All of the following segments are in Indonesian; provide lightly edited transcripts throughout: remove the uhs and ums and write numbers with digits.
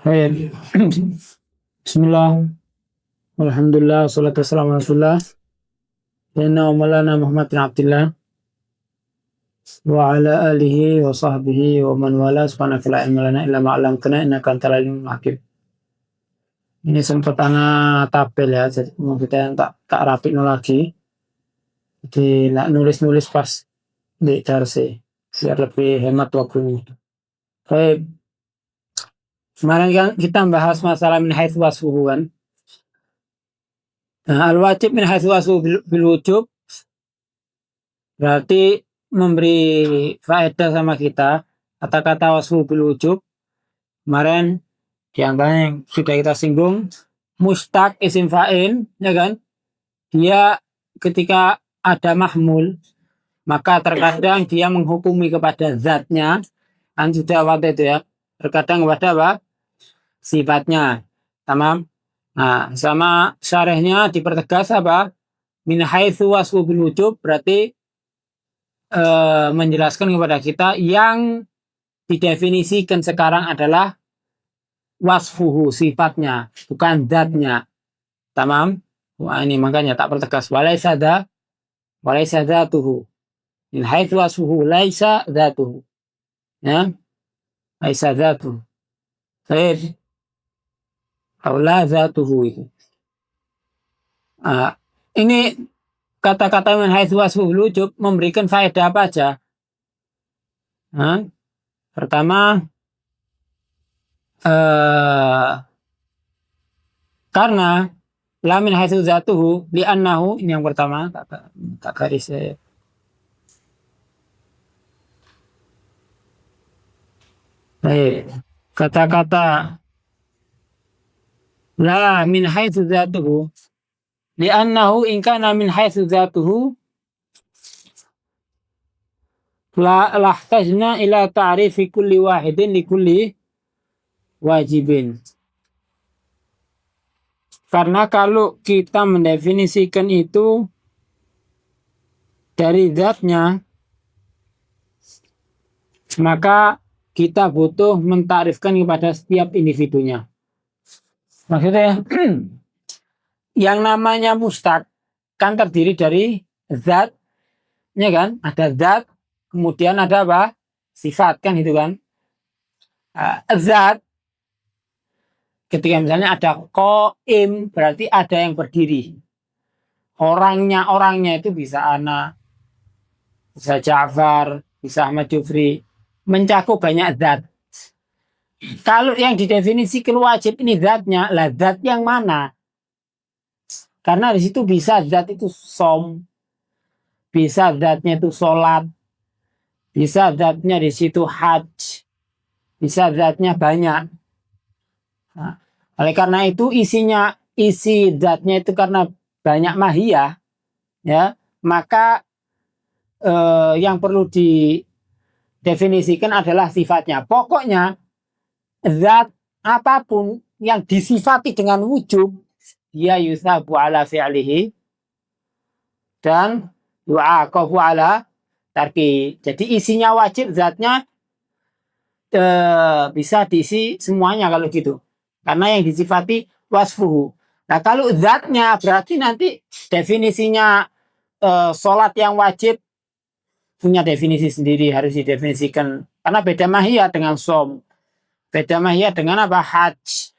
Baik. Bismillah. Alhamdulillah. Salatu wassalamu ala Rasulullah. Sayyidina wa maulana Muhammad bin Abdillah wa ala alihi wa sahbihi wa man wala. Subhanaka la ilma lana illa ma 'allamtana innaka antal alimul hakim. Ini sempat ana tapel ya, jadi mau kita yang tak rapin lagi. Jadi nak nulis pas di darsi biar lebih hemat waktu. Baik. Kemarin kan kita bahas masalah min haitsu wasfuhu kan. Nah, al-wajib min haitsu wasfuhu bil wujub berarti memberi faedah sama kita kata-kata wasfuhu bil wujub. Kemarin di antaranya yang sudah kita singgung mustaq isim fa'il ya kan. Dia ketika ada mahmul maka terkadang dia menghukumi kepada zatnya kan sudah waktu itu ya. Terkadang kepada apa? Sifatnya. Tamam. Nah, sama syarahnya dipertegas apa? Min haitsu wasfu bil wujub berarti menjelaskan kepada kita yang didefinisikan sekarang adalah wasfuhu, sifatnya, bukan zatnya. Tamam? Wah, ini makanya tak pertegas walaisa dzatuhu. Min haitsu wasfuhu laisa dzatuhu. Ya. Laisa dzatuhu. Baik. Aula zatuhu itu. Ini kata-kata min haitsu wasfuhu bil wujub memberikan faedah apa aja? Pertama, karena la min haitsu zatuhu li'annahu, ini yang pertama tak garis ya. Baik, kata-kata la min haitsu zatuhu li'annahu in kana min haitsu zatuhu la lahtajna ila ta'rifi kulli wahidin li kulli wajibin. Karena kalau kita mendefinisikan itu dari zatnya maka kita butuh mentakrifkan kepada setiap individunya. Maksudnya yang namanya mustaq kan terdiri dari zat, ya kan? Ada zat, kemudian ada apa? Sifat kan itu kan? Zat ketika misalnya ada qaim berarti ada yang berdiri. Orangnya itu bisa Ana, bisa Ja'far, bisa Ahmad Jufri, mencakup banyak zat. Kalau yang didefinisikan wajib ini zatnya, lah zat yang mana? Karena di situ bisa zat itu som, bisa zatnya itu sholat, bisa zatnya di situ hajj, bisa zatnya banyak. Nah, oleh karena itu isi zatnya itu karena banyak mahiyah, ya maka yang perlu didefinisikan adalah sifatnya. Pokoknya zat apapun yang disifati dengan wujub dia yusabu ala fi'lihi dan yu'aqabu ala tarki. Jadi isinya wajib, zatnya bisa diisi semuanya kalau gitu. Karena yang disifati wasfuhu. Nah kalau zatnya berarti nanti definisinya sholat yang wajib punya definisi sendiri, harus didefinisikan. Karena beda mahiyah dengan som. Beda mahiyah dengan apa? Hajj.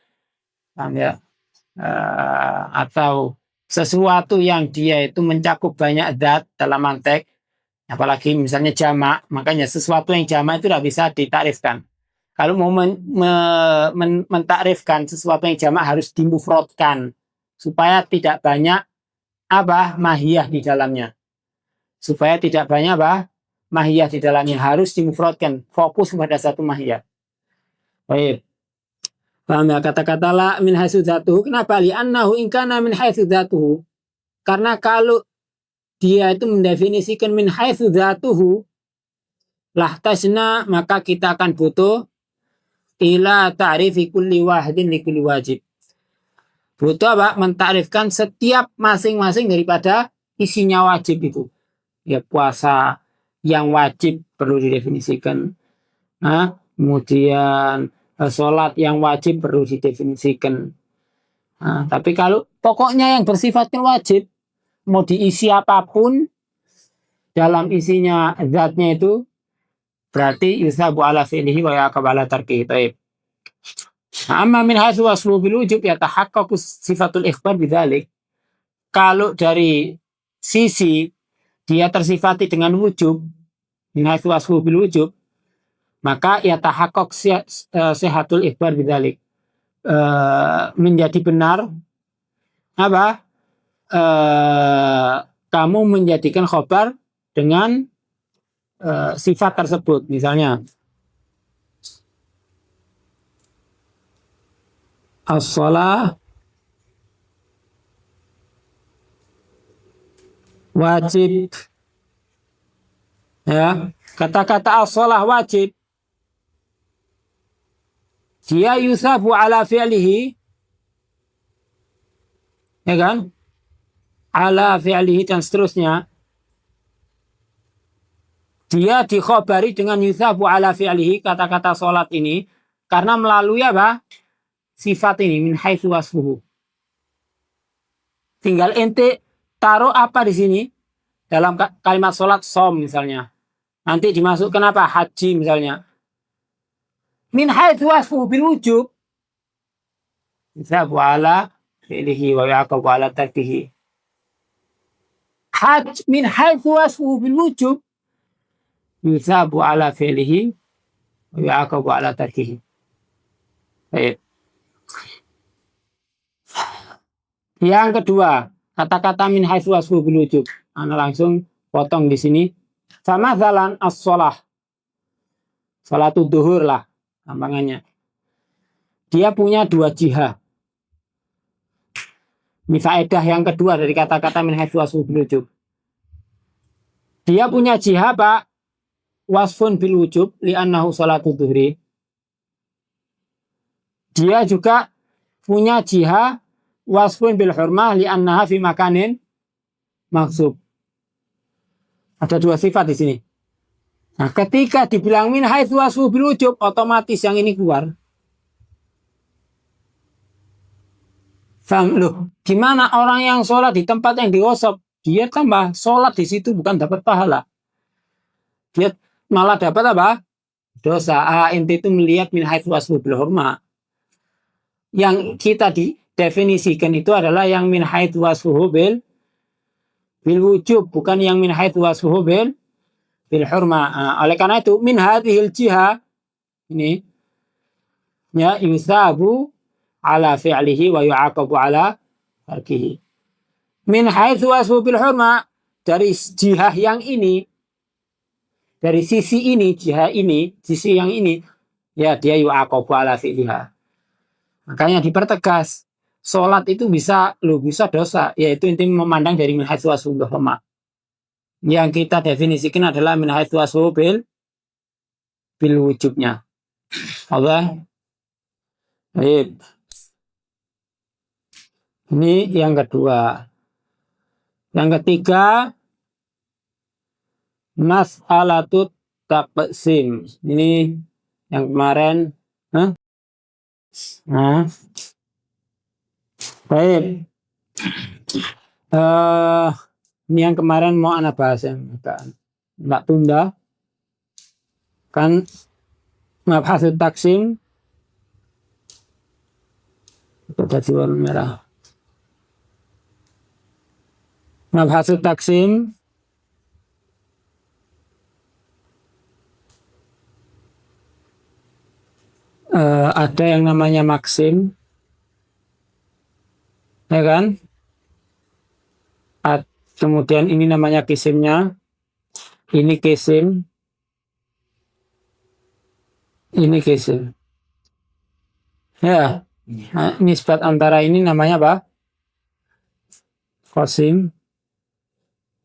Paham ya? Atau sesuatu yang dia itu mencakup banyak zat dalam mantek, apalagi misalnya jamak, makanya sesuatu yang jamak itu tidak bisa ditakrifkan. Kalau mau mentakrifkan sesuatu yang jamak harus dimufrodkan supaya tidak banyak apa mahiyah di dalamnya. Supaya tidak banyak apa mahiyah di dalamnya, harus dimufrodkan, fokus pada satu mahiyah. Baik. Paham ya, kata-kata la min haitsu dzatuhu. Kenapa? Li'annahu in kana min haitsu dzatuhu. Karena kalau dia itu mendefinisikan min haitsu dzatuhu lahtasna, maka kita akan butuh ila ta'rifi kulli wahidin li kulli wajib. Butuh apa? Mentakrifkan setiap masing-masing daripada isinya wajib itu. Ya puasa yang wajib perlu didefinisikan. Kemudian sholat yang wajib perlu didefinisikan. Nah, tapi kalau pokoknya yang bersifatnya wajib, mau diisi apapun, dalam isinya zatnya itu, berarti yusabu ala fi'lihi wa yaqab ala tarkihi. Baik. Amma min haitsu wasfu bil wujub yatahaqqaqu sifatul ikhbar bidzalik. Kalau dari sisi dia tersifati dengan wujub, min haitsu wasfu bil wujub, maka yatahaqqaq sihatul ikhbar bidzalik. Menjadi benar apa? Kamu menjadikan khobar dengan sifat tersebut. Misalnya as-shalah wajib, ya, kata-kata as-shalah wajib, dia yusabu ala fi'lihi, ya kan, ala fi'lihi dan seterusnya, dia dikhobari dengan yusabu ala fi'lihi, kata-kata sholat ini, karena melalui apa? Sifat ini, min haitsu wasfuhu. Tinggal ente taruh apa di sini dalam kalimat sholat, som misalnya, nanti dimasukkan apa? Haji misalnya. Min haitsu wasfuhu bil wujub, yusabu ala fi'lihi wa yaqabu ala tarkihi. Haj min haitsu wasfuhu bil wujub, yusabu ala fi'lihi wa yaqabu ala tarkihi. Baik. Yang kedua, kata-kata min haitsu wasfuhu bil wujub. Ana langsung potong di sini. Sama jalan as-shalah. Salatul duhur lah gampangannya. Dia punya dua jihah. Ini faedah yang kedua dari kata-kata min haitsu wasfuhu bil wujub. Dia punya jihah Pak, wasfun bil wujub li'annahu salatul duhri. Dia juga punya jihah wasfun bil hurmah li'annaha fi makanin maksub. Ada dua sifat di sini. Nah, ketika dibilang min haitsu wasfuhu bil wujub, otomatis yang ini keluar. Faham loh? Gimana orang yang sholat di tempat yang digosok, dia tambah sholat di situ bukan dapat pahala. Dia malah dapat apa? Dosa. Ente itu melihat min haitsu wasfuhu bil hurmah. Yang kita didefinisikan itu adalah yang min haitsu wasfuhu bil wujub, bukan yang min haitsu wasfuhu bil hurmah. Oleh karena itu min hadhil jihah ini ya yusabu ala fi'lihi wa yu'aqabu ala tarkihi. Min haitsu wasfuhu bil hurmah, dari jihah yang ini, dari sisi ini, jihah ini, sisi yang ini, ya dia yu'aqabu ala fi'liha. Makanya dipertegas, sholat itu bisa dosa, yaitu inti memandang dari min haitsu wasfuhu bil hurmah. Yang kita definisikan adalah min haitsu wasfuhu bil wujubnya. Allah. Baik. Ini yang kedua. Yang ketiga, mas'alatut taqsim. Ini yang kemarin. Nah, baik. Ini yang kemarin mau anak bahas yang enggak tunda. Kan mabhasut taksim. Itu tadi warna merah. Mabhasut taksim ada yang namanya maksim, ya kan? Kemudian ini namanya kisimnya, ini kisim, ini kisim. Ya, nisbat antara ini namanya apa? Qasim.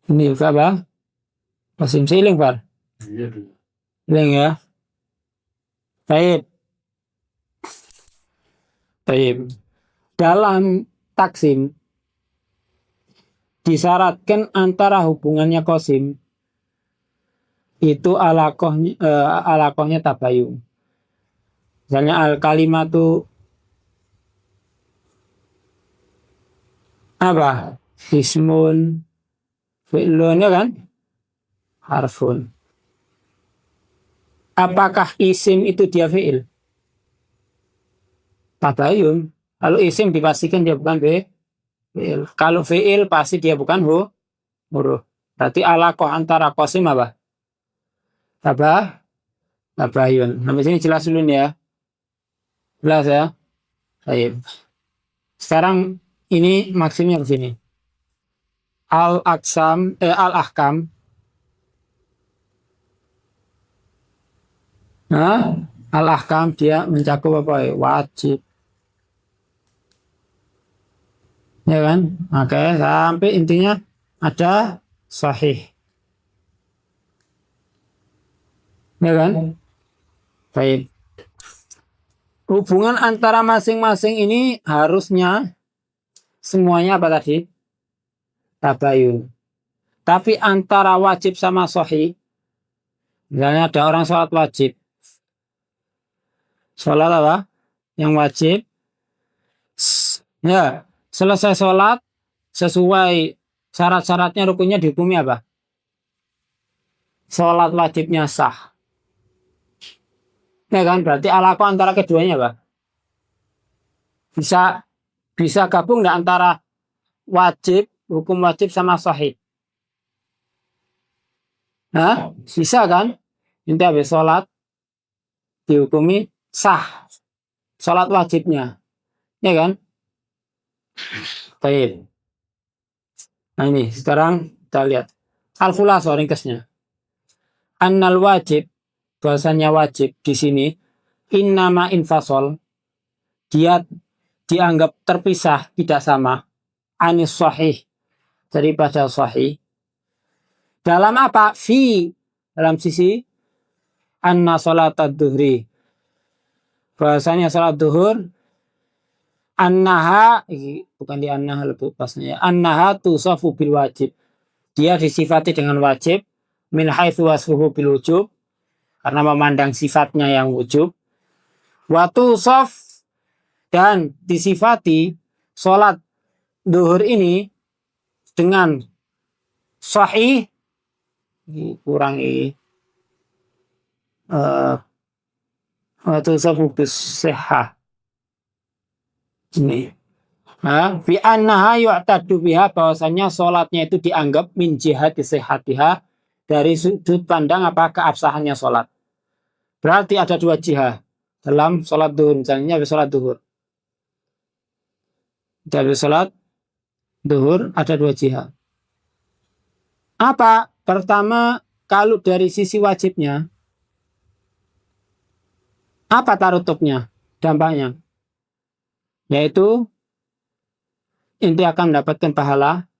Ini juga apa? Qasim. Siling, Pak? Siling ya. Baik. Dalam taksim disyaratkan antara hubungannya qasim itu alaqohnya tabayun. Misalnya al kalimatu apa? Ismun, fi'lun, ya kan? Harfun. Apakah isim itu dia fi'il? Tabayun. Kalau isim dipastikan dia bukan fi'il. Kalau fi'il pasti dia bukan huruf. Berarti alaqah antara qasim apa? Tabayun. Sampai sini jelas dulu nih ya. Jelas ya? Baik. Sekarang ini maksimnya ke sini. Al-ahkam. Nah, al-ahkam dia mencakup apa ya? Wajib. Ya kan? Oke, sampai intinya ada sahih. Ya kan? Baik. Hubungan antara masing-masing ini harusnya semuanya apa tadi? Tabayun. Tapi antara wajib sama sahih, misalnya ada orang sholat wajib. Sholat apa? Yang wajib. Ya, selesai sholat sesuai syarat-syaratnya rukunnya dihukumi apa? Sholat wajibnya sah. Ya kan? Berarti alaqah antara keduanya apa? Bisa bisa gabung nggak antara wajib, hukum wajib sama sahih? Hah? Bisa kan? Inti habis sholat dihukumi sah. Sholat wajibnya. Ya kan? Baik. Nah ini sekarang kita lihat. Al-khulaso ringkasnya. Annal wajib, bahasanya wajib di sini, innama infasol, dia dianggap terpisah, tidak sama, anis sahih, daripada sahih. Dalam apa? Dalam sisi anna sholat ad-duhri. Bahasanya sholat duhur, annaha, bukan di annaha lebih pasnya, annaha tusafu bil wajib. Dia disifati dengan wajib, min haitsu wasfuhu bil wujub, karena memandang sifatnya yang wujub. Wa tusaf, dan disifati sholat duhur ini dengan sahih, kurang tusafu bis sihah. Ini. Fi annaha yu'tadu biha, bahwasanya sholatnya itu dianggap min jihati sihatiha, dari sudut pandang apa keabsahannya sholat. Berarti ada dua jihah dalam sholat duhur. Misalnya sholat duhur. Dari sholat duhur ada dua jihah. Apa? Pertama, kalau dari sisi wajibnya, apa tarutubnya? Dampaknya. Yaitu inti akan mendapatkan pahala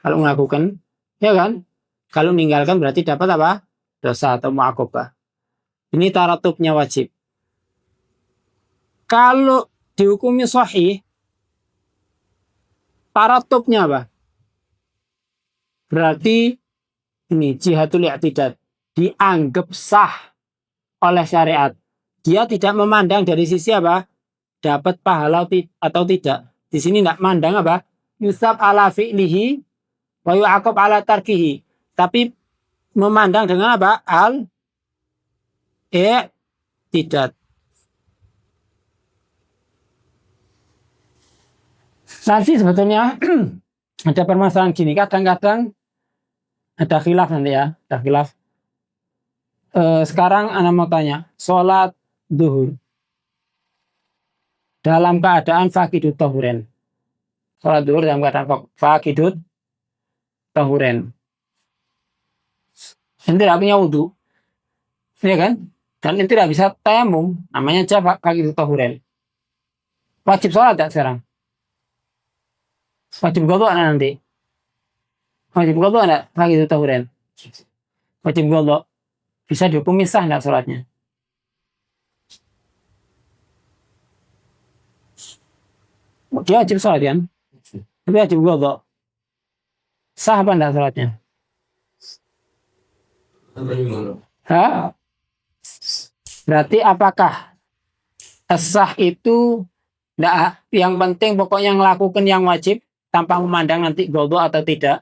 kalau melakukan, ya kan? Kalau meninggalkan berarti dapat apa? Dosa atau mu'aqobah. Ini taratubnya wajib. Kalau dihukumi sahih, taratubnya apa? Berarti ini jihatul i'tidad, dianggap sah oleh syariat. Dia tidak memandang dari sisi apa? Dapat pahala atau tidak. Di sini tidak mandang apa? Yusab ala fi'lihi wa yu'aqab ala tarkihi. Tapi memandang dengan apa? Tidak. Nanti sebetulnya ada permasalahan gini. Kadang-kadang ada khilaf nanti ya. Ada khilaf. Sekarang anak mau tanya. Sholat duhur dalam keadaan fakidut tahuren. Sholat duhur dalam keadaan fakidut tahuren. Ini tidak punya wudhu. Ya kan? Dan ini tidak bisa tayamum. Namanya aja fakidut tahuren. Wajib sholat tak sekarang? Wajib qadha nanti. Wajib qadha enggak fakidut tahuren? Wajib qadha. Bisa dihukumi sah enggak sholatnya? Dia wajib sholat kan? Tapi wajib qadha. Sah apa enggak sholatnya? Hah? Berarti apakah Sah itu enggak, yang penting pokoknya ngelakukan yang wajib tanpa memandang nanti godo atau tidak.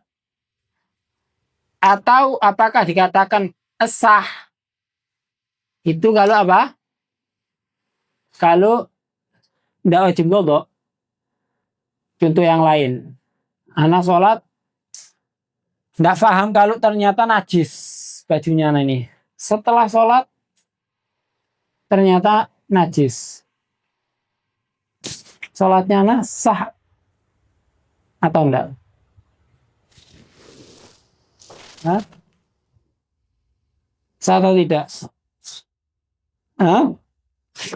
Atau apakah dikatakan sah itu kalau apa? Kalau enggak wajib godo. Contoh yang lain. Anak sholat enggak paham kalau ternyata najis bajunya ini. Setelah sholat ternyata najis. Sholatnya sah atau enggak? Hah? Sah atau tidak? Hah?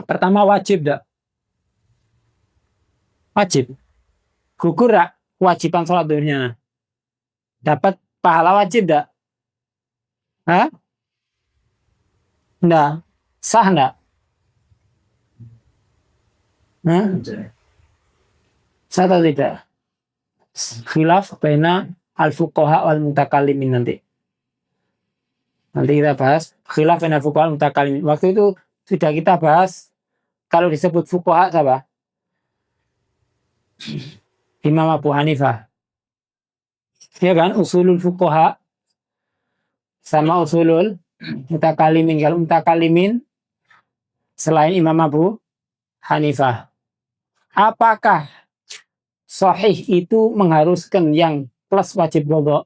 Pertama wajib enggak? Wajib. Gugur enggak kewajiban sholat duhurnya? Dapat pahala wajib enggak? Hah? Enggak. Sah enggak? Hah? Sah atau tidak? Khilaf baina al-fuqaha wal mutakallimin nanti. Nanti kita bahas khilaf baina al-fuqaha wal mutakallimin. Waktu itu sudah kita bahas kalau disebut fuqaha siapa? Imam Abu Hanifah. Ya kan? Usulul fuqaha sama usulul mutakallimin. Kalau mutakallimin selain Imam Abu Hanifah. Apakah sahih itu mengharuskan yang plus wajib qadha?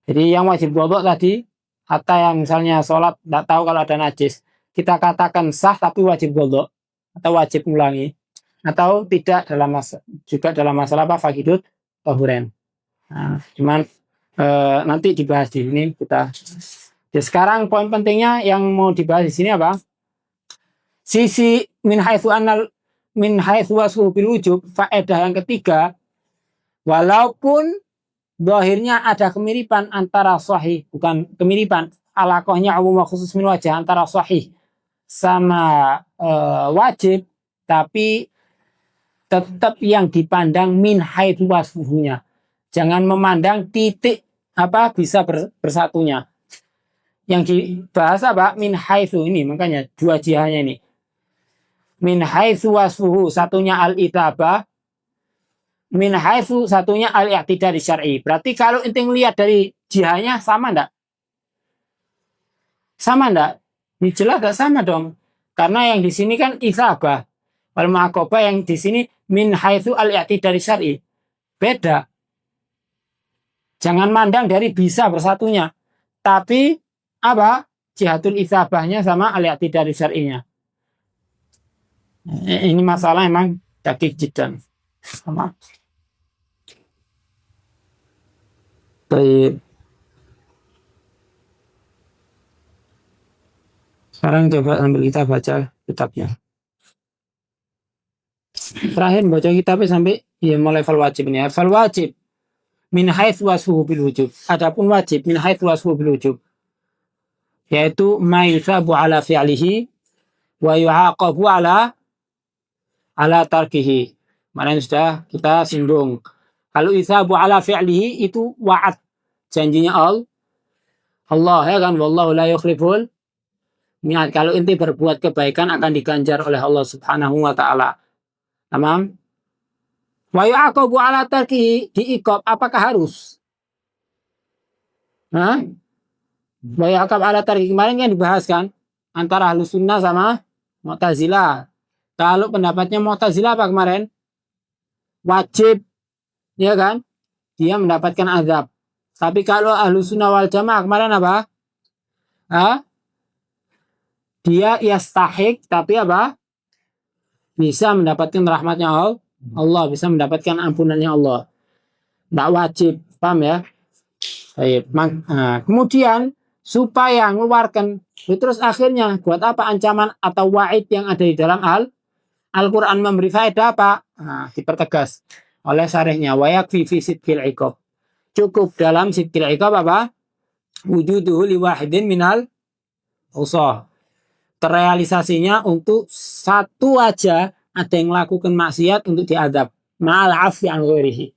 Jadi yang wajib qadha tadi, hatta yang misalnya sholat tidak tahu kalau ada najis, kita katakan sah tapi wajib qadha atau wajib ngulangi, atau tidak juga dalam masalah apa fakidut tahuren. Nah, cuman nanti dibahas di sini kita. Jadi sekarang poin pentingnya yang mau dibahas di sini apa? Sisi min haitsu wasfu bil wujub, faedah yang ketiga, walaupun zahirnya ada kemiripan antara sahih, bukan kemiripan, alaqahnya umum wa khusus min wajah antara sahih sama wajib, tapi tetap yang dipandang min haitsu wasfunya. Jangan memandang titik apa bisa bersatunya. Yang dibahas apa? Min haitsu ini, makanya dua jihahnya ini. Min haitsu wasfuhu, satunya al-itabah, min haitsu satunya al-i'tidal syar'i. Berarti kalau ente lihat dari jihahnya sama enggak? Sama enggak? Ini jelas enggak sama dong. Karena yang di sini kan isabah. Wal mu'aqabah yang di sini min haitsu al-i'tidal syar'i. Beda. Jangan mandang dari bisa bersatunya. Tapi apa? Jihatul isabahnya sama al-i'tidal syar'inya. Ini masalah emang dakik jidan. Sama. Baik. Sekarang coba sambil kita baca kitabnya. Terakhir baca kitabnya sampai ya mulai fal wajib ini. Fal wajib min haitsu wasfuhu bil wujub. Adapun wajib min haitsu wasfuhu bil wujub, yaitu ma yusabu ala fi'lihi wa yu'aqabu ala tarkihi. Mana sudah kita singgung. Kalau isabu ala fi'lihi itu wa'ad, janjinya Allah ya kan, wallahu la yukhliful mi'ad. Kalau inti berbuat kebaikan akan diganjar oleh Allah Subhanahu wa taala. Tamam? Wa yu'aqabu ala tarkihi, diiqab apakah harus? Hah? Wa yu'aqab ala tarkihi, kemarin kan dibahas kan antara Ahlus Sunnah sama Mu'tazilah. Kalau pendapatnya Mu'tazilah apa kemarin? Wajib, ya kan? Dia mendapatkan azab. Tapi kalau Ahlus Sunnah wal Jamaah kemarin apa? Dia yastahik, tapi apa? Bisa mendapatkan rahmatnya Allah, bisa mendapatkan ampunannya Allah. Tidak wajib, paham ya? Baik. Kemudian supaya mengeluarkan, terus akhirnya buat apa ancaman atau wa'id yang ada di dalam Al-Quran memberi faedah apa? Dipertegas oleh syarihnya. Wa yakfi fi sidqil iqab. Cukup dalam sidqil iqab apa? Wujuduhu li wahidin minal usah. Terrealisasinya untuk satu aja ada yang melakukan maksiat untuk diadab. Ma'al afi an ghairihi.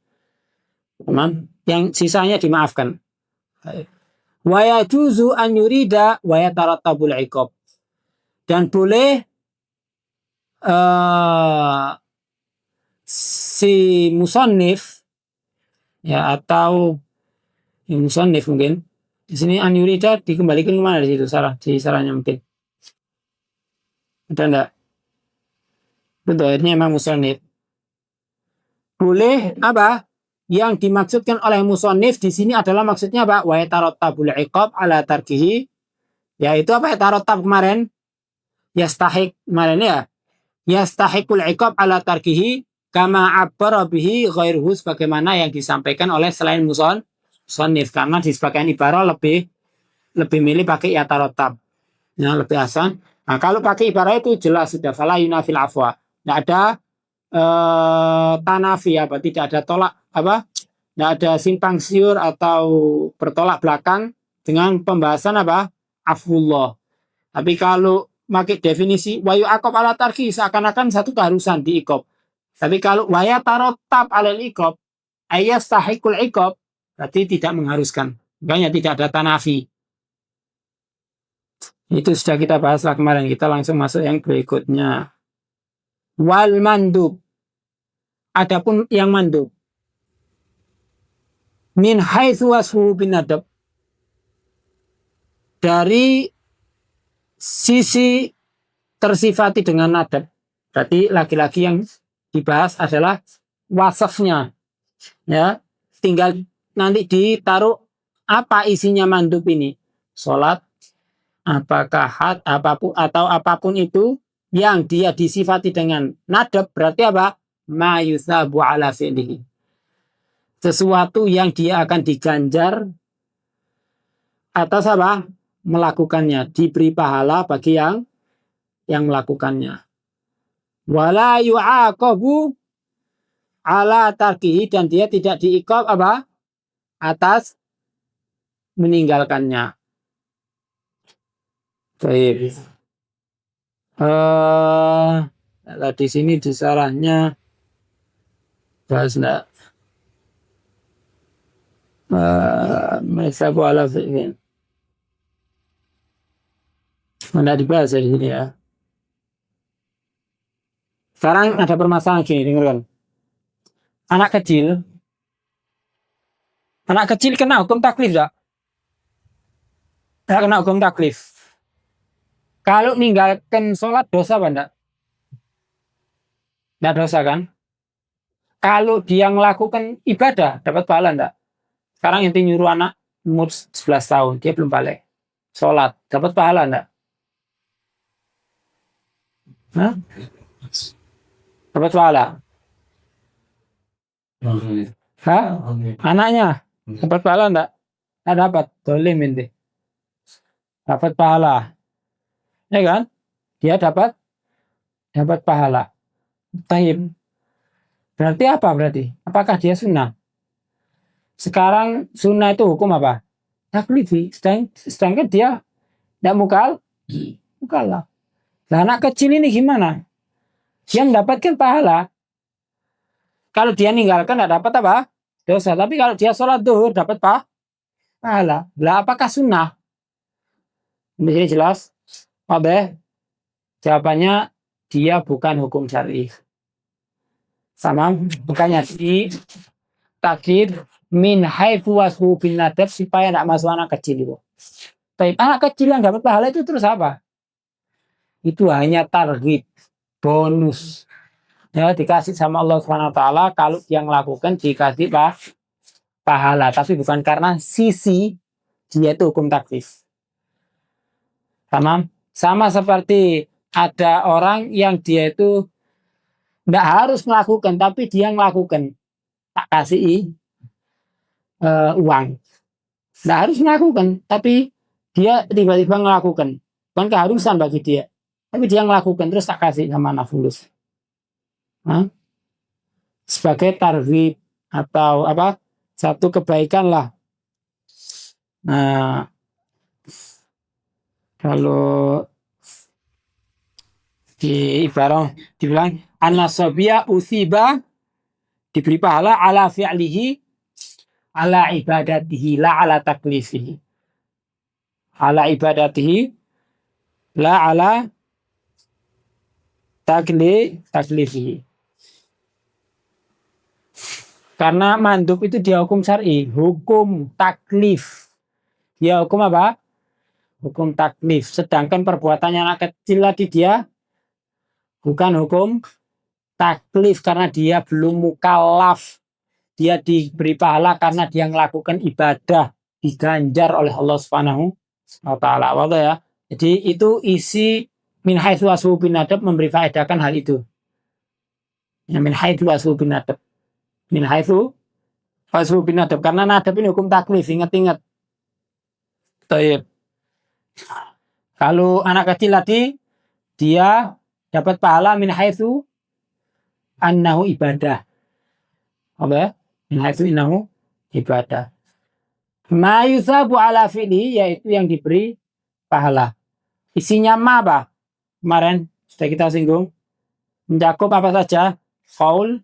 Teman, yang sisanya dimaafkan. Wa yajuzu an yurida wa yatarattabul iqab. Dan boleh eh, si musonif ya atau musonif mungkin di sini an yurida dikembalikan kemana di situ salah di salahnya mungkin ada enggak betul ini emang musonif boleh apa yang dimaksudkan oleh musonif di sini adalah maksudnya apa wa yatarattabul iqab ala tarkihi yaitu apa yatarattab kemarin yastahiq kemarin ya yastahiqul iqab ala tarkihi kama abbara bihi ghairuhu sebagaimana yang disampaikan oleh selain musonif karena di sebagian ibarah lebih milih pakai yatarattab ya lebih asan. Nah kalau pakai ibarah itu jelas sudah fala yunafil afwa tidak ada tanafi apa tidak ada tolak apa tidak ada simpang siur atau bertolak belakang dengan pembahasan apa afullah. Tapi kalau pakai definisi wayu akob ala tarki seakan-akan satu keharusan di ikob. Tapi kalau waya tarotab alal ikob ayat tahikul ikob berarti tidak mengharuskan. Makanya tidak ada tanafi. Itu sudah kita bahas lah kemarin. Kita langsung masuk yang berikutnya. Wal mandub. Adapun yang mandub. Min haitsu wasfu bin adab. Dari sisi tersifati dengan adab. Berarti laki-laki yang dibahas adalah wasafnya. Ya, tinggal nanti ditaruh apa isinya mandub ini. Salat, apakah had, apapun atau apapun itu yang dia disifati dengan nadab berarti apa? Ma yusabu ala fi'lihi. Sesuatu yang dia akan diganjar atas apa? Melakukannya, diberi pahala bagi yang melakukannya. Wala yu'aqabu ala tarkihi dan dia tidak diiqab apa? Atas meninggalkannya. Baik. Di sini di salahnya bahas enggak Masabu ala fi'lin. Enggak dibahas di sini ya. Sekarang ada permasalahan gini, dengarkan. Anak kecil kena hukum taklif enggak? Enggak kena hukum taklif. Kalau ninggalkan sholat dosa apa enggak? Enggak dosa kan? Kalau dia melakukan ibadah dapat pahala enggak? Sekarang inti nyuruh anak umur 11 tahun, dia belum balik. Sholat, dapat pahala enggak? Hah? Dapat pahala? Hah? Anaknya dapat pahala enggak? Enggak dapat, dolim inti. Dapat pahala. Ya kan? Dia dapat pahala. Taib. Berarti apa berarti? Apakah dia sunnah? Sekarang sunnah itu hukum apa? Taklifi. Sedangkan dia tidak mukallaf. Nah, anak kecil ini gimana? Dia mendapatkan pahala. Kalau dia ninggalkan tidak dapat apa? Dosa. Tapi kalau dia sholat duhur dapat pahala. Lah apakah sunnah? Di sini jelas. Apa? Jawabannya dia bukan hukum syar'i. Sama bukannya di takhir min haitsu wasfu bin nadab supaya tidak masuk anak kecil itu. Tapi anak kecil yang dapat pahala itu terus apa? Itu hanya targhib, bonus. Ya dikasih sama Allah SWT kalau yang melakukan dikasih pahala, tapi bukan karena sisi dia itu hukum taklif. Sama seperti ada orang yang dia itu tidak harus melakukan, tapi dia melakukan, tak kasih uang. Tidak harus melakukan, tapi dia tiba-tiba melakukan. Bukan keharusan bagi dia, tapi dia melakukan terus tak kasih sama nafulus. Sebagai targhib atau apa? Satu kebaikan lah. Nah, kalau di ibarat dibilang an-nasabiyya usiba diberi pahala ala fi'lihi ala ibadatihi la ala taklifihi. Ala ibadatihi la ala taklifi. Karena mandub itu dia hukum syar'i, hukum taklif. Dia hukum apa? Hukum taklif. Sedangkan perbuatannya anak kecil tadi dia bukan hukum taklif karena dia belum mukallaf. Dia diberi pahala karena dia melakukan ibadah, diganjar oleh Allah Subhanahu wa taala. Ya. Jadi itu isi min haitsu wasfu bin adab memberi faedahkan hal itu. Ya, min haitsu wasfu bin adab. Min haitsu wasfu bin adab karena nadab ini hukum taklif, ingat-ingat. Baik. Kalau anak kecil tadi dia dapat pahala min haitsu annahu ibadah. Apa? Min haitsu innahu ibadah. Ma yusabu ala fi'li yaitu yang diberi pahala. Isinya ma apa? Kemarin sudah kita singgung. Mencakup apa saja? Qaul,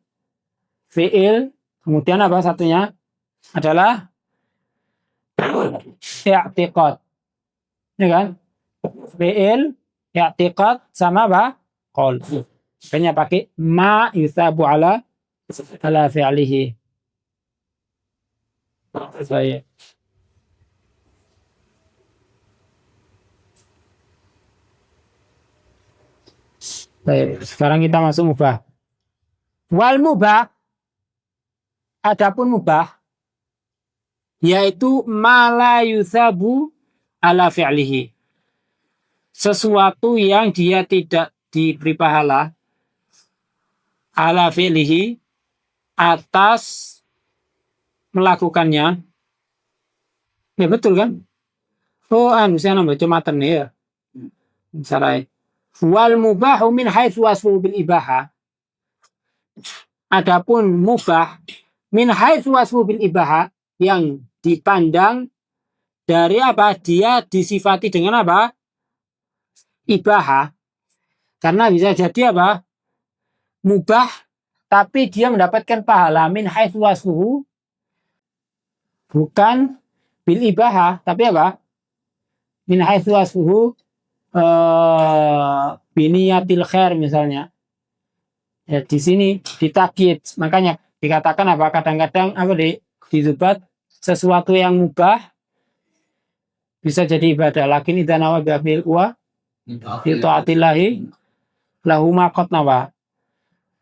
fi'il, kemudian apa satunya? Adalah i'tiqad. Ya kan? Fi'il, i'tiqad sama apa? Qaul. Makanya pakai ma yusabu ala fi'lihi. Baik. Baik, sekarang kita masuk mubah. Wal mubah, adapun mubah, yaitu ma la yusabu ala fi'lihi. Sesuatu yang dia tidak diberi pahala ala fi'lihi atas melakukannya. Ya betul kan? Oh, saya nambah cumatan nih ya. Sarai. Wal mubahu min haitsu wasfu bil ibahah. Adapun mubah min haitsu wasfu bil ibahah yang dipandang dari apa? Dia disifati dengan apa? Ibahah. Karena bisa jadi apa? Mubah tapi dia mendapatkan pahala min haitsu wasfuhu bukan bil ibahah tapi apa? Min haitsu wasfuhu biniyatil khair misalnya. Ya, di sini ditakkid. Makanya dikatakan apa? Kadang-kadang apa dizubat sesuatu yang mubah bisa jadi ibadah. Lakin idza nawa bil wa fi taatillahi lahu ma qad nawa.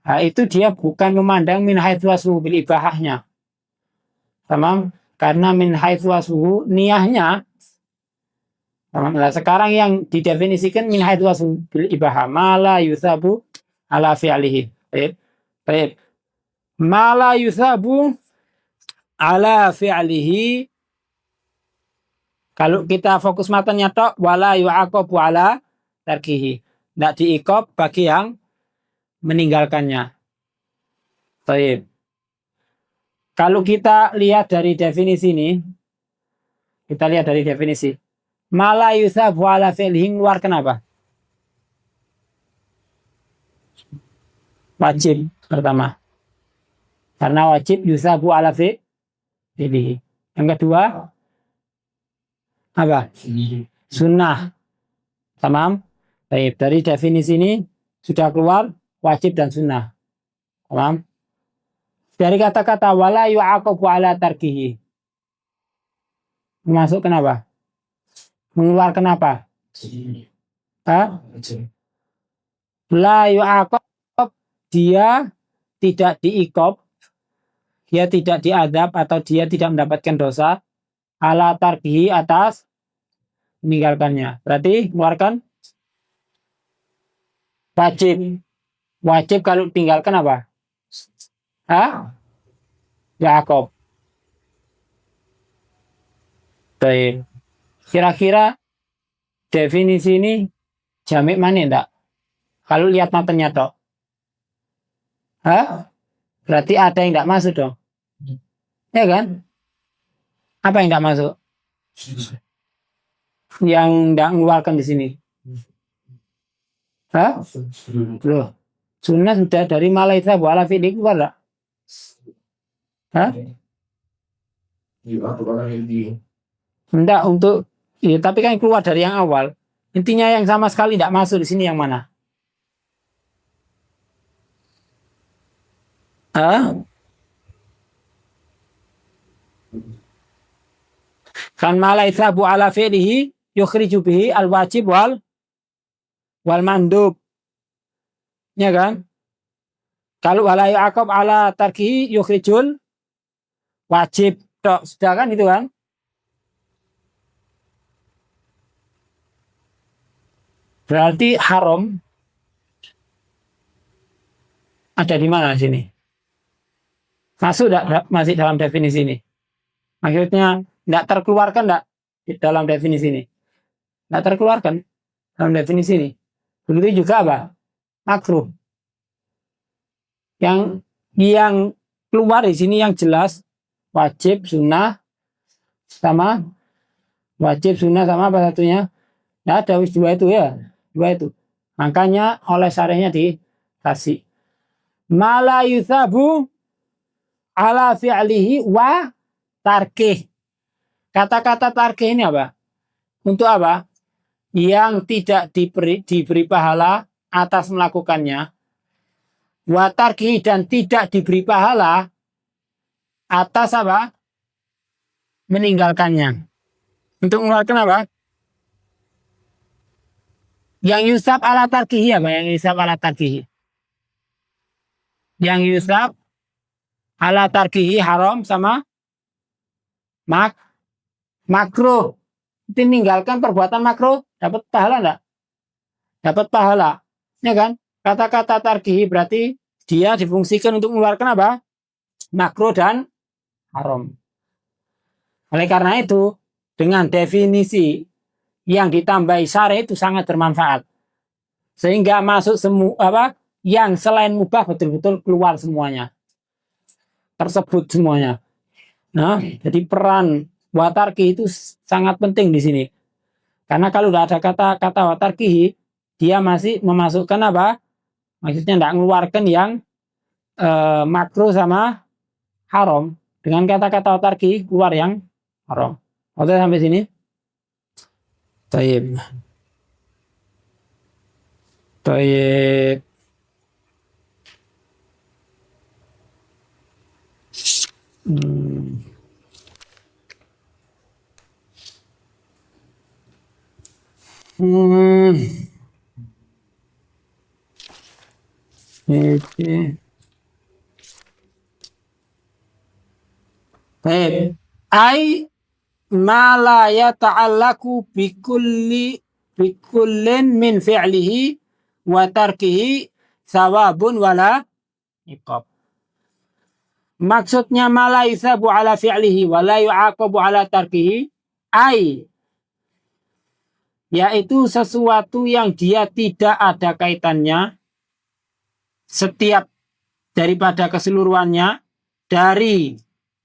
Nah, itu dia bukan memandang min haitsu wasfuhu bil ibahahnya. Tamam? Karena min haitsu wasfuhu niyahnya. Nah, sekarang yang didefinisikan min haitsu wasfuhu bil ibahah ma la yusabu ala fi'lihi. Baik. Ma la yusabu ala fi'lihi. Kalau kita fokus matanya tok wala yu'aqabu ala tarkihi. Tidak diikob bagi yang meninggalkannya. Baik. Kalau kita lihat dari definisi ini, kita lihat dari definisi. Ma la yusabu ala fi'lihi keluar kenapa? Wajib pertama. Karena wajib yusabu ala fi'lihi. Yang kedua apa? Sunnah. Tamam? Baik, dari definisi ini sudah keluar wajib dan sunnah. Tamam? Dari kata-kata wala yu'aqabu ala tarkihi. Masuk kenapa? Mengeluarkan apa? La yu'aqab, dia tidak diikob, dia tidak diadab atau dia tidak mendapatkan dosa ala tarkihi atas meninggalkannya. Berarti mengeluarkan wajib. Wajib kalau tinggalkan apa? Yu'aqab. Baik. Kira-kira definisi ini jamik mana enggak? Kalau lihat matanya toh. Berarti ada yang enggak masuk dong. Ya kan? Apa yang enggak masuk? Yang enggak mengeluarkan di sini. Loh. Sunnah sudah dari malaika wala fi'li keluar enggak? Enggak untuk ya, tapi kan keluar dari yang awal. Intinya yang sama sekali tidak masuk di sini yang mana? Ah, kan mala ithabu ala fi'lihi yukhriju bihi al wajib wal mandub, ya kan? Kalau wala yu'aqab ala tarkihi yukhrijul wajib. Tok, sudah kan itu kan? Berarti haram ada di mana sini? Masuk enggak, masih dalam definisi ini? Maksudnya enggak terkeluarkan enggak dalam definisi ini? Enggak terkeluarkan dalam definisi ini. Begitu juga apa? Makruh. Yang keluar di sini yang jelas wajib, sunnah, sama wajib, sunnah sama apa satunya? Ya ada dua itu ya, dua itu. Makanya oleh syarihnya dikasih. Mala yuthabu ala fi'lihi wa tarkih. Kata-kata tarkih ini apa? Untuk apa? Yang tidak diberi pahala atas melakukannya. Wa tarkih dan tidak diberi pahala atas apa? Meninggalkannya. Untuk mengeluarkan apa? Yang yusab ala tarkihi apa? Yang yusab ala tarkihi. Yang yusab ala tarkihi haram sama makruh. Meninggalkan perbuatan makruh dapat pahala enggak? Dapat pahala. Ya kan? Kata-kata tarkihi berarti dia difungsikan untuk mengeluarkan apa? Makruh dan haram. Oleh karena itu, dengan definisi yang ditambahi syarih itu sangat bermanfaat. Sehingga masuk semua apa yang selain mubah betul-betul keluar semuanya. Tersebut semuanya. Nah, jadi peran watarki itu sangat penting di sini. Karena kalau udah ada kata-kata watarki, dia masih memasukkan apa? Maksudnya tidak mengeluarkan yang makruh sama haram. Dengan kata-kata watarki keluar yang haram. Oke, sampai sini. Taib. Taib. Baik. Ai ma la yata'allaku bikullin min fi'lihi wa tarkihi sawabun wala iqab. Maksudnya ma la yusabu ala fi'lihi wa la yu'aqabu ala tarkihi ai, yaitu sesuatu yang dia tidak ada kaitannya setiap daripada keseluruhannya dari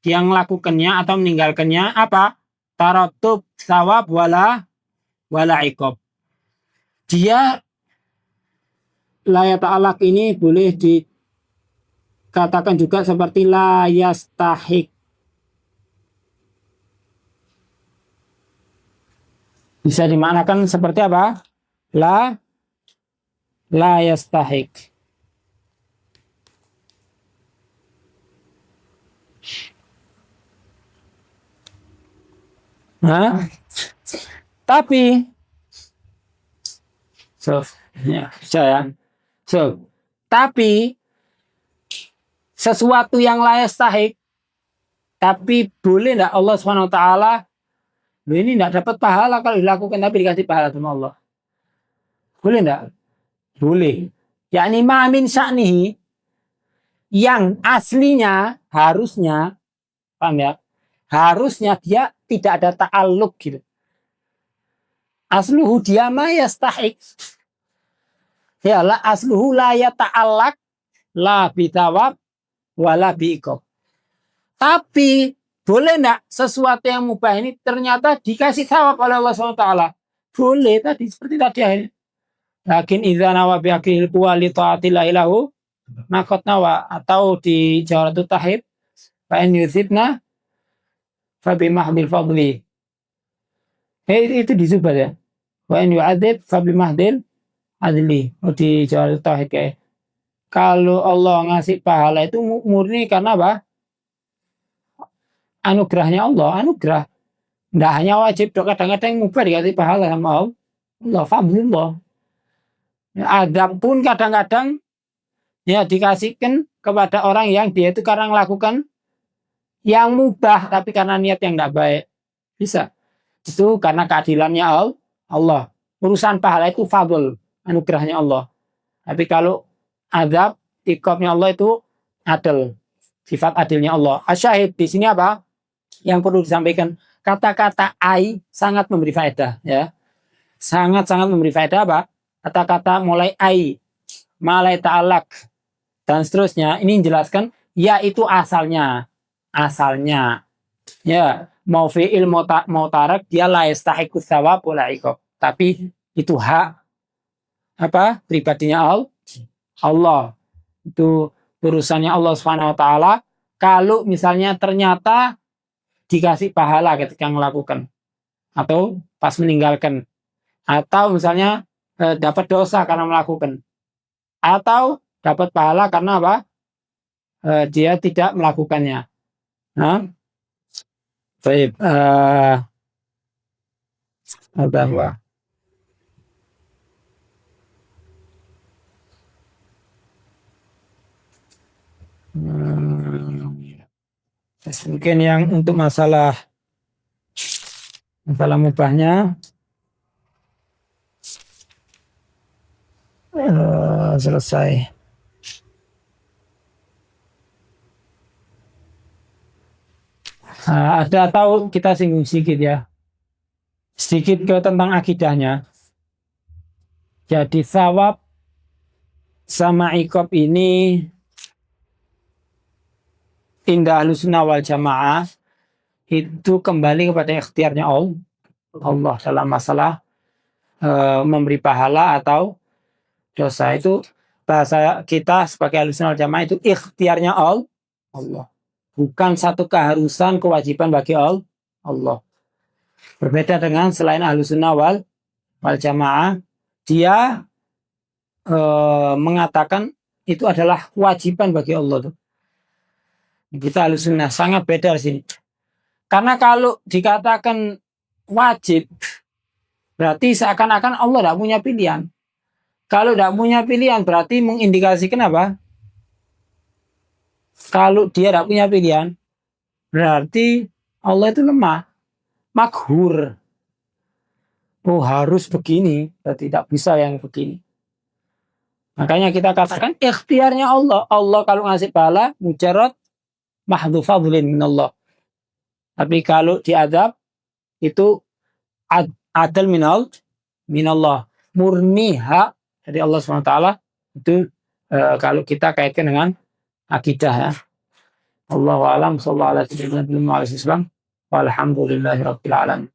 yang melakukannya atau meninggalkannya apa? Taratub sawab wala iqab. Dia layat ta'alak ini boleh dikatakan juga seperti la yastahik. Bisa dimaknakan seperti apa? La yastahik. Hah? Tapi tapi sesuatu yang layak stahik, tapi boleh enggak Allah SWT ini enggak dapat pahala kalau dilakukan tapi dikasih pahala sama Allah? Boleh enggak? Boleh. Yakni ma min sya'nihi, yang aslinya harusnya, paham ya? Harusnya dia tidak ada ta'alluq gitu. Asluhu dia ma yastahik. Ya la asluhu la yata'allaq la bitawab wala biqab. Tapi boleh enggak sesuatu yang mubah ini ternyata dikasih thawab oleh Allah SWT? Boleh tadi seperti tadi akhirnya. Lakin idza nawa bi aqil quwali ta'atillahi lahu maqad nawa, atau di Jawharatul Tahib fa in yusibna fa bi mahdil fadli. Itu disebut ya. Wa in yu'adzib fa bi mahdil adli. Oh, di Jawharatul Tahib kayak. Kalau Allah ngasih pahala itu murni karena apa? Anugerahnya Allah, anugerah. Tidak hanya wajib, kadang-kadang mubah dikasih pahala sama Allah, fadlullah. Adab pun kadang-kadang ya dikasihkan kepada orang yang dia itu karena melakukan yang mubah, tapi karena niat yang tidak baik. Bisa. Itu karena keadilannya Allah. Urusan pahala itu fadl, anugerahnya Allah. Tapi kalau adab, iqabnya Allah itu adil, sifat adilnya Allah. Asyahid di sini apa? Yang perlu disampaikan, kata-kata ai sangat memberi faedah, ya. Sangat-sangat memberi faedah apa? Kata-kata mulai ai, malai ta'alak, dan seterusnya. Ini menjelaskan ya itu asalnya. Asalnya. Ya, mau fi'il mau tarak dia la yastahiqus tsawab wala iqab. Tapi itu hak apa? Pribadinya Allah. Itu urusannya Allah Subhanahu wa taala. Kalau misalnya ternyata dikasih pahala ketika melakukan atau pas meninggalkan, atau misalnya dapat dosa karena melakukan, atau dapat pahala karena apa? Dia tidak melakukannya. Nah, baik, bahwa mungkin yang untuk masalah mubahnya selesai. Ada atau kita singgung sedikit ya, sedikit ke tentang akidahnya. Jadi thawab sama iqab ini indah Ahlussunnah wal Jamaah itu kembali kepada ikhtiarnya Allah dalam masalah memberi pahala atau dosa. Itu bahasa kita sebagai Ahlussunnah wal Jamaah itu ikhtiarnya Allah. Bukan satu keharusan, kewajiban bagi Allah. Berbeda dengan selain Ahlussunnah wal Jamaah, dia mengatakan itu adalah kewajiban bagi Allah. Kita Ahlussunnah sangat beda di sini. Karena kalau dikatakan wajib, berarti seakan-akan Allah tidak punya pilihan. Kalau tidak punya pilihan, berarti mengindikasikan apa? Kalau dia tidak punya pilihan, berarti Allah itu lemah, maghur. Oh harus begini, tidak bisa yang begini. Makanya kita katakan ikhtiarnya Allah. Allah kalau ngasih pahala, mujarrad mahdhu fadlin minallah. Tapi kalau diadab, itu adal minallah. Murni hak dari Allah SWT. Itu kalau kita kaitkan dengan akidah ya. Allahu a'lam, sallallahu alaihi wasallam, walhamdulillahi rabbil alamin.